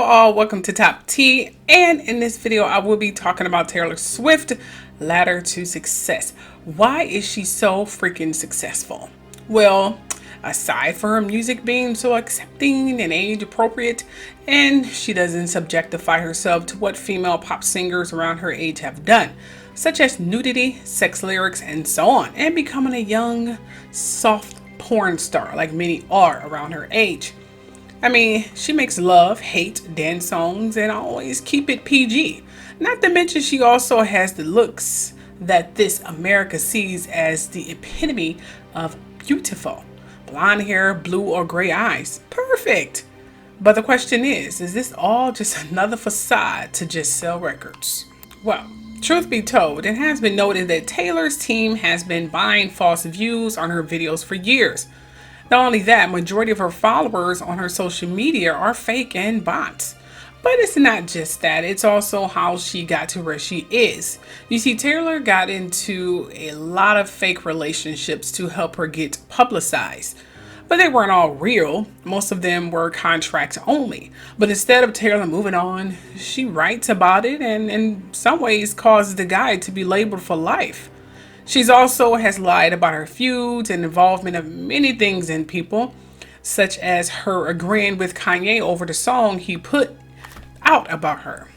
all, welcome to Top T, and in this video I will be talking about Taylor Swift ladder to success. Why is she so freaking successful? Well, aside from her music being so accepting and age appropriate, and she doesn't subjectify herself to what female pop singers around her age have done, such as nudity, sex lyrics, and so on, and becoming a young, soft porn star like many are around her age. I mean, she makes love, hate, dance songs, and always keep it PG. Not to mention, she also has the looks that this America sees as the epitome of beautiful. Blonde hair, blue or gray eyes. Perfect! But the question is this all just another facade to just sell records? Well, truth be told, it has been noted that Taylor's team has been buying false views on her videos for years. Not only that, majority of her followers on her social media are fake and bots. But it's not just that, it's also how she got to where she is. You see, Taylor got into a lot of fake relationships to help her get publicized. But they weren't all real. Most of them were contracts only. But instead of Taylor moving on, she writes about it and in some ways causes the guy to be labeled for life. She's also has lied about her feuds and involvement of many things in people, such as her agreeing with Kanye over the song he put out about her.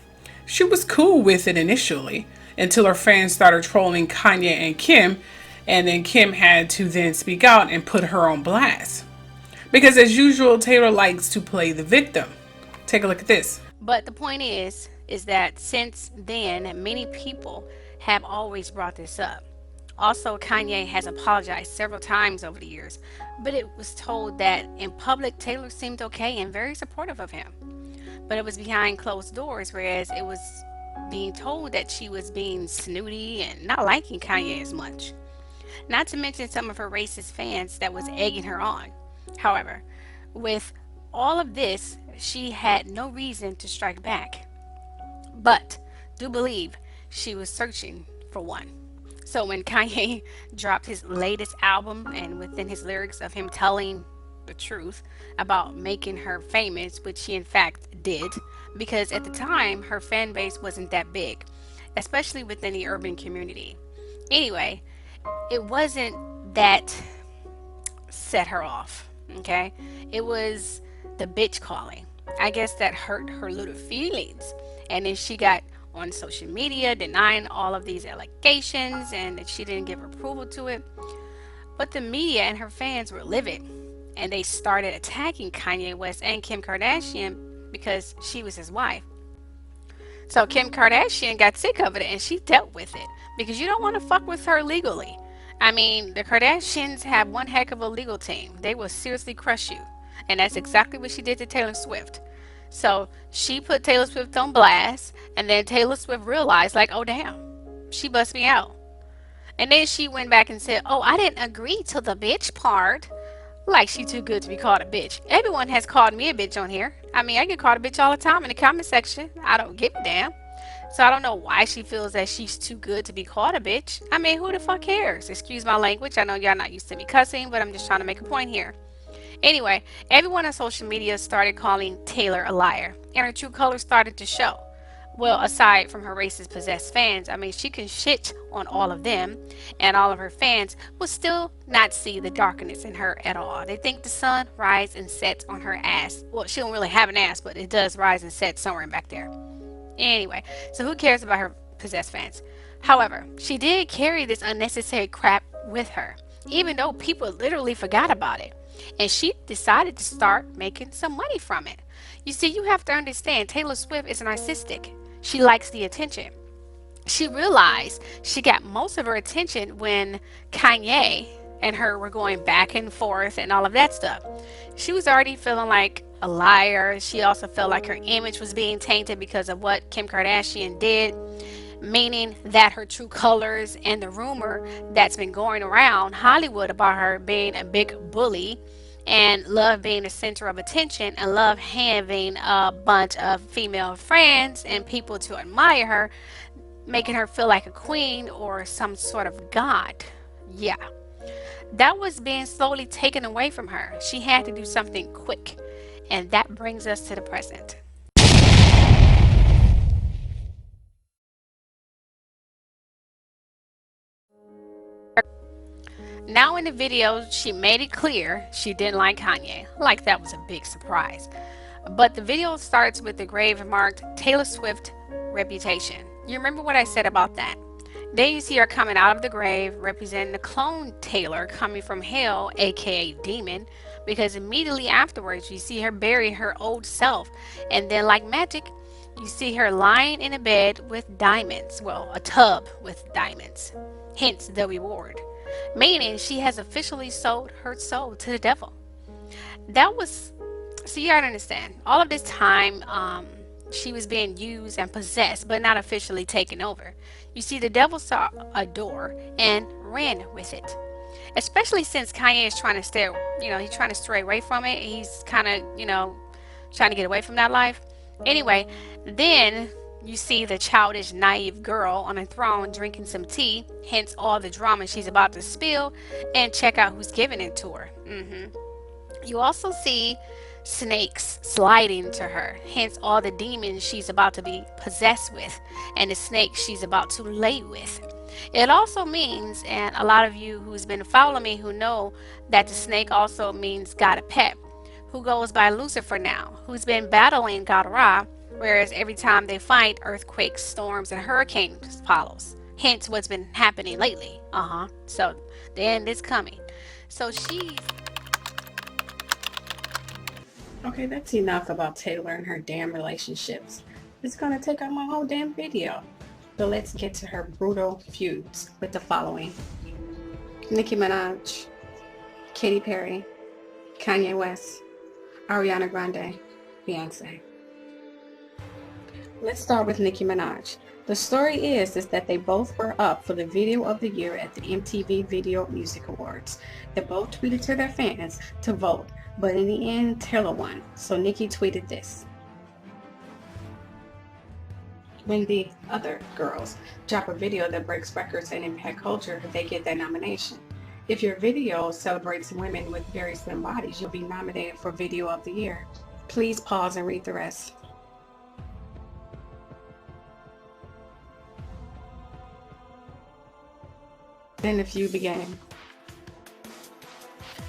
She was cool with it initially until her fans started trolling Kanye and Kim, and then Kim had to then speak out and put her on blast. Because as usual, Taylor likes to play the victim. Take a look at this. But the point is that since then, many people have always brought this up. Also, Kanye has apologized several times over the years, but it was told that in public, Taylor seemed okay and very supportive of him. But it was behind closed doors, whereas it was being told that she was being snooty and not liking Kanye as much. Not to mention some of her racist fans that was egging her on. However, with all of this, she had no reason to strike back. But do believe she was searching for one. So when Kanye dropped his latest album and within his lyrics of him telling the truth about making her famous, which he in fact did, because at the time her fan base wasn't that big, especially within the urban community. Anyway, it wasn't that set her off, okay? It was the bitch calling. I guess that hurt her little feelings. And then she got on social media denying all of these allegations and that she didn't give approval to it. But the media and her fans were livid and they started attacking Kanye West and Kim Kardashian because she was his wife. So Kim Kardashian got sick of it and she dealt with it because you don't want to fuck with her legally. I mean, the Kardashians have one heck of a legal team. They will seriously crush you. And that's exactly what she did to Taylor Swift. So she put Taylor Swift on blast, and then Taylor Swift realized, like, oh damn, she bust me out. And then she went back and said, oh, I didn't agree to the bitch part. Like she too good to be called a bitch. Everyone has called me a bitch on here. I mean, I get called a bitch all the time in the comment section. I don't give a damn. So I don't know why she feels that she's too good to be called a bitch. I mean, who the fuck cares? Excuse my language. I know y'all not used to me cussing, but I'm just trying to make a point here. Anyway, everyone on social media started calling Taylor a liar, and her true colors started to show. Well, aside from her racist possessed fans, I mean, she can shit on all of them, and all of her fans will still not see the darkness in her at all. They think the sun rises and sets on her ass. Well, she don't really have an ass, but it does rise and set somewhere back there. Anyway, so who cares about her possessed fans? However, she did carry this unnecessary crap with her, even though people literally forgot about it. And she decided to start making some money from it. You see, you have to understand, Taylor Swift is narcissistic. She likes the attention. She realized she got most of her attention when Kanye and her were going back and forth and all of that stuff. She was already feeling like a liar. She also felt like her image was being tainted because of what Kim Kardashian did, meaning that her true colors and the rumor that's been going around Hollywood about her being a big bully and Love being the center of attention and Love having a bunch of female friends and people to admire her, making her feel like a queen or some sort of god. Yeah, that was being slowly taken away from her. She had to do something quick. And that brings us to the present. Now in the video, she made it clear she didn't like Kanye, like that was a big surprise. But the video starts with the grave marked Taylor Swift reputation. You remember what I said about that? Then you see her coming out of the grave, representing the clone Taylor coming from hell, aka demon, because immediately afterwards you see her bury her old self, and then, like magic, you see her lying in a bed with diamonds, well, a tub with diamonds, hence the reward, meaning she has officially sold her soul to the devil. That was, so you gotta understand, all of this time, she was being used and possessed, but not officially taken over. You see, the devil saw a door and ran with it. Especially since Kanye is trying to stay, he's trying to stray away from it. He's kind of, trying to get away from that life. Anyway, then you see the childish, naive girl on a throne drinking some tea, hence all the drama she's about to spill, and check out who's giving it to her. You also see snakes sliding to her, hence all the demons she's about to be possessed with, and the snakes she's about to lay with. It also means, and a lot of you who's been following me who know that the snake also means God of Pep, who goes by Lucifer now, who's been battling God Ra, whereas every time they fight, earthquakes, storms, and hurricanes follows. Hence what's been happening lately. So the end is coming. So she's Okay, that's enough about Taylor and her damn relationships. It's gonna take up my whole damn video. So let's get to her brutal feuds with the following: Nicki Minaj, Katy Perry, Kanye West, Ariana Grande, Beyonce. Let's start with Nicki Minaj. The story is that they both were up for the Video of the Year at the MTV Video Music Awards. They both tweeted to their fans to vote, but in the end, Taylor won. So Nicki tweeted this: when the other girls drop a video that breaks records and impact culture, they get that nomination. If your video celebrates women with very slim bodies, you'll be nominated for Video of the Year. Please pause and read the rest. Then the feud began.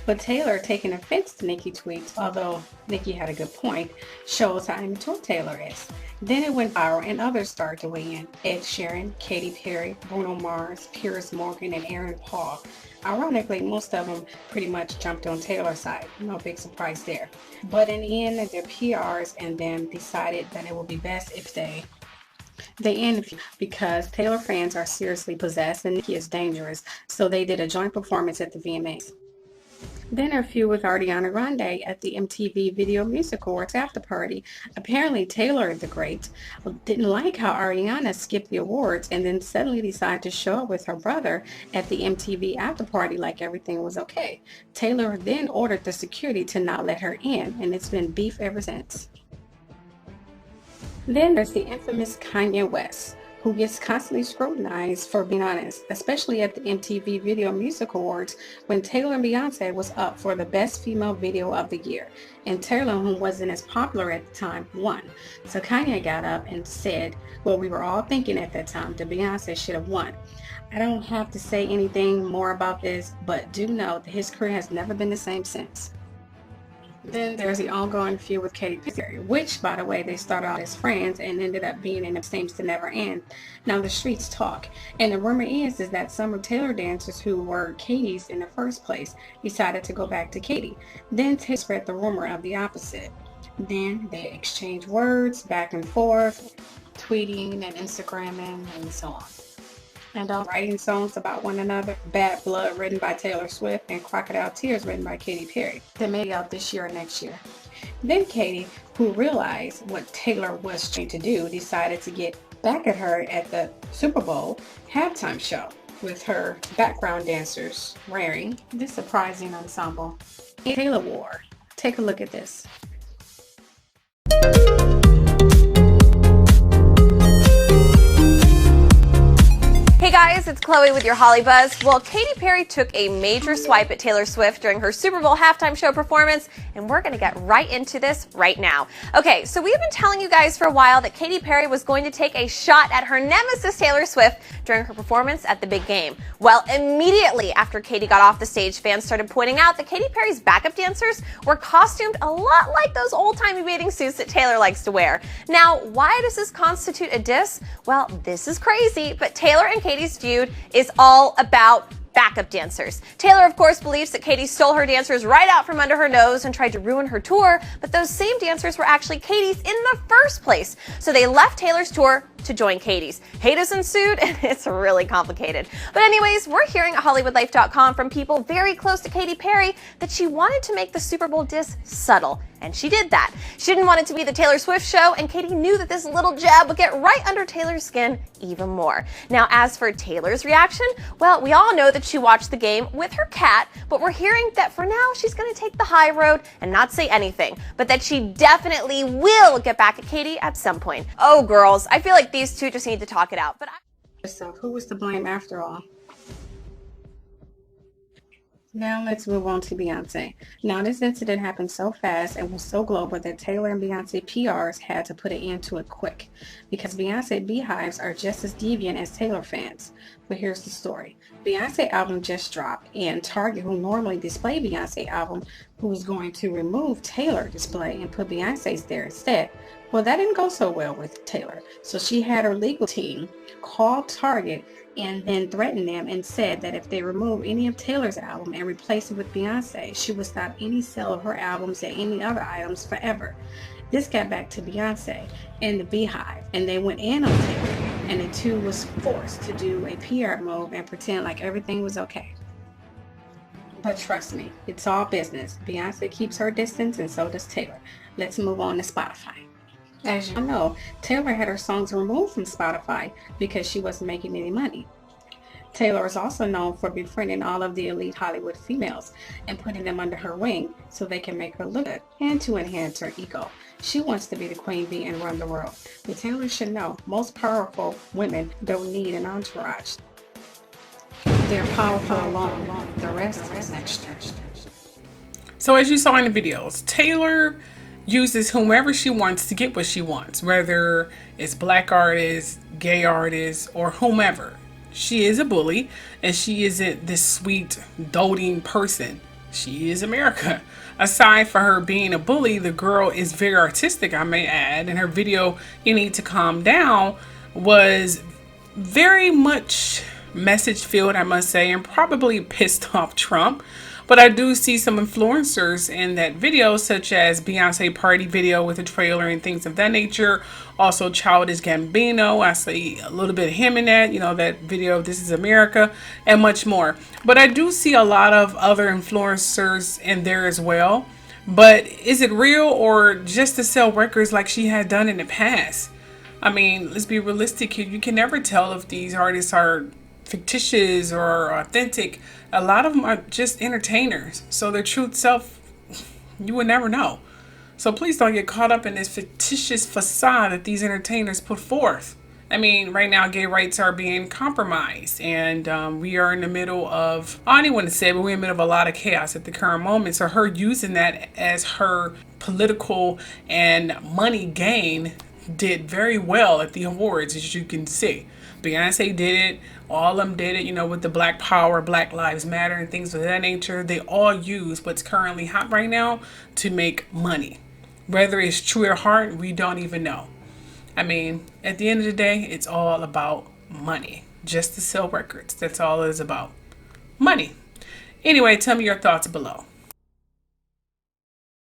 But Taylor, taking offense to Nicki tweets, although Nicki had a good point, shows how immature Taylor is. Then it went viral and others started to weigh in. Ed Sheeran, Katy Perry, Bruno Mars, Piers Morgan, and Aaron Paul. Ironically, most of them pretty much jumped on Taylor's side. No big surprise there. But in the end, their PRs and them decided that it would be best if they interview, because Taylor fans are seriously possessed and Nicki is dangerous, so they did a joint performance at the VMAs. Then her feud with Ariana Grande at the MTV Video Music Awards after party. Apparently Taylor the Great didn't like how Ariana skipped the awards and then suddenly decided to show up with her brother at the MTV after party like everything was okay. Taylor then ordered the security to not let her in, and it's been beef ever since. Then there's the infamous Kanye West, who gets constantly scrutinized for being honest, especially at the MTV Video Music Awards when Taylor and Beyonce was up for the Best Female Video of the Year, and Taylor, who wasn't as popular at the time, won. So Kanye got up and said, well, we were all thinking at that time that Beyonce should have won. I don't have to say anything more about this, but do know that his career has never been the same since. Then there's the ongoing feud with Katy Perry, which, by the way, they started out as friends and ended up being in a seems to never end. Now the streets talk, and the rumor is that some of Taylor dancers who were Katy's in the first place decided to go back to Katy. Then Taylor spread the rumor of the opposite. Then they exchanged words back and forth, tweeting and Instagramming and so on. And writing songs about one another. Bad Blood, written by Taylor Swift, and Crocodile Tears, written by Katy Perry. They may be out this year or next year. Then Katy, who realized what Taylor was trying to do, decided to get back at her at the Super Bowl halftime show with her background dancers wearing this surprising ensemble Taylor wore. Take a look at this. Hey guys, guys, it's Chloe with your Holly Buzz. Well, Katy Perry took a major swipe at Taylor Swift during her Super Bowl halftime show performance, and we're going to get right into this right now. Okay, so we've been telling you guys for a while that Katy Perry was going to take a shot at her nemesis Taylor Swift during her performance at the big game. Well, immediately after Katy got off the stage, fans started pointing out that Katy Perry's backup dancers were costumed a lot like those old-timey bathing suits that Taylor likes to wear. Now, why does this constitute a diss? Well, this is crazy, but Taylor and Katy's feud is all about backup dancers. Taylor, of course, believes that Katy stole her dancers right out from under her nose and tried to ruin her tour, but those same dancers were actually Katy's in the first place. So they left Taylor's tour to join Katy's. Haters ensued, and it's really complicated. But anyways, we're hearing at HollywoodLife.com from people very close to Katy Perry that she wanted to make the Super Bowl diss subtle, and she did that. She didn't want it to be the Taylor Swift show, and Katy knew that this little jab would get right under Taylor's skin even more. Now, as for Taylor's reaction, well, we all know that she watched the game with her cat, but we're hearing that for now she's going to take the high road and not say anything, but that she definitely will get back at Katy at some point. Oh, girls, I feel like these two just need to talk it out. But So who was to blame after all? Now let's move on to Beyonce. Now this incident happened so fast and was so global that Taylor and Beyonce PRs had to put an end to it quick, because Beyonce beehives are just as deviant as Taylor fans. But here's the story. Beyonce album just dropped, and Target, who normally display Beyonce album, who was going to remove Taylor display and put Beyonce's there instead. Well, that didn't go so well with Taylor. So she had her legal team call Target and then threatened them and said that if they remove any of Taylor's album and replace it with Beyonce, she would stop any sale of her albums and any other items forever. This got back to Beyonce and the Beehive, and they went in on Taylor, and the two was forced to do a PR move and pretend like everything was okay. But trust me, it's all business. Beyonce keeps her distance, and so does Taylor. Let's move on to Spotify. As you know, Taylor had her songs removed from Spotify because she wasn't making any money. Taylor is also known for befriending all of the elite Hollywood females and putting them under her wing so they can make her look good and to enhance her ego. She wants to be the queen bee and run the world. But Taylor should know most powerful women don't need an entourage. They're powerful alone. The rest is extra. So as you saw in the videos, Taylor uses whomever she wants to get what she wants, whether it's black artists, gay artists, or whomever. She is a bully, and she isn't this sweet, doting person. She is America. Aside for her being a bully, the girl is very artistic, I may add, and her video, You Need to Calm Down, was very much message filled, I must say, and probably pissed off Trump. But I do see some influencers in that video, such as Beyonce party video with a trailer and things of that nature. Also Childish Gambino, I see a little bit of him in that, that video, This Is America, and much more. But I do see a lot of other influencers in there as well. But is it real or just to sell records like she had done in the past? I mean, let's be realistic here. You can never tell if these artists are fictitious or authentic. A lot of them are just entertainers, so their truth self, you would never know. So please don't get caught up in this fictitious facade that these entertainers put forth. I mean, right now gay rights are being compromised, and we are in the middle of, I don't even want to say, but we're in the middle of a lot of chaos at the current moment. So her using that as her political and money gain did very well at the awards, as you can see. Beyonce did it. All of them did it, with the Black Power, Black Lives Matter, and things of that nature. They all use what's currently hot right now to make money. Whether it's true or heart, we don't even know. I mean, at the end of the day, it's all about money. Just to sell records. That's all it is about. Money. Anyway, tell me your thoughts below.